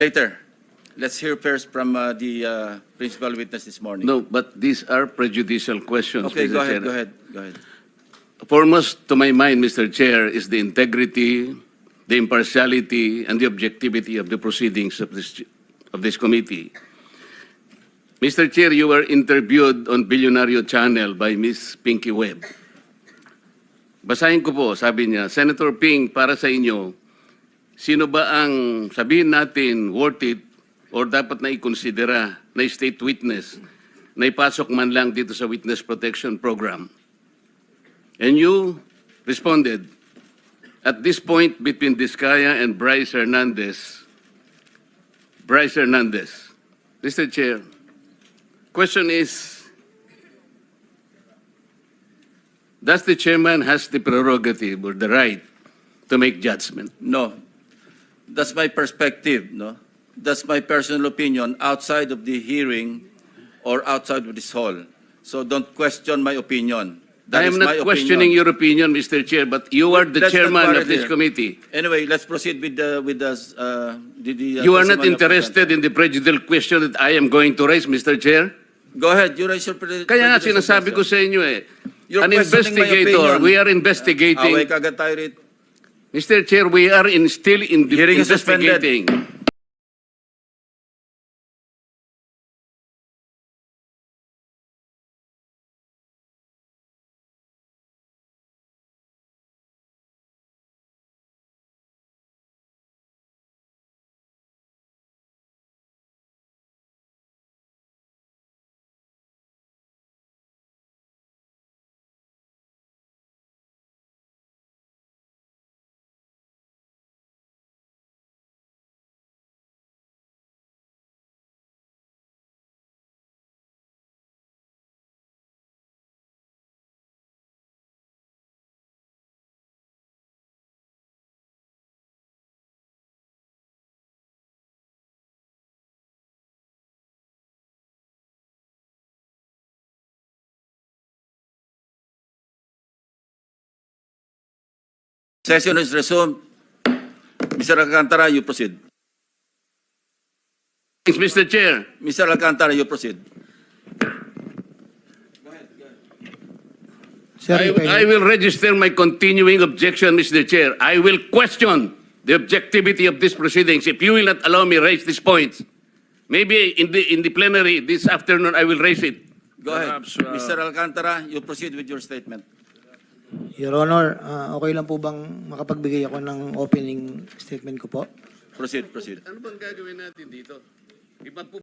Later. Let's hear first from the principal witness this morning. No, but these are prejudicial questions. Okay, Mr. go ahead, Chair. go ahead, go ahead. Foremost to my mind, Mr. Chair, is the integrity, the impartiality, and the objectivity of the proceedings of this committee. Mr. Chair, you were interviewed on Billionario Channel by Ms. Pinky Webb. Basahin ko po, sabi niya, Senator Ping, para sa inyo, sino ba ang sabihin natin worth it or dapat na ikonsidera na state witness na ipasok man lang dito sa Witness Protection Program? And you responded, at this point between Diskaya and Bryce Hernandez, Mr. Chair, question is, does the chairman has the prerogative or the right to make judgment? No. That's my perspective, no? That's my personal opinion outside of the hearing or outside of this hall. So don't question my opinion. That I am is my not questioning opinion. your opinion, Mr. Chair, but you are the Let's not chairman quarrel of this here. committee. Anyway, let's proceed with the You are not testimony of the interested in the prejudicial question that I am going to raise, Mr. Chair? Go ahead, you raise your Kaya nga sinasabi ko sa inyo You're an questioning my investigator, opinion. we are investigating. Away kagad tayo rito. Mr. Chair, we are still in the Hearing is suspended. investigating. Session is resumed. Mr. Alcantara, you proceed. Thanks, Mr. Chair. Mr. Alcantara, you proceed. Sir, I will register my continuing objection, Mr. Chair. I will question the objectivity of these proceedings if you will not allow me raise these points. Maybe in the plenary this afternoon I will raise it. Go ahead. Perhaps, Mr. Alcantara, you proceed with your statement. Your Honor, okay lang po bang makapagbigay ako ng opening statement ko po? Proceed, proceed. Ano bang gagawin natin dito?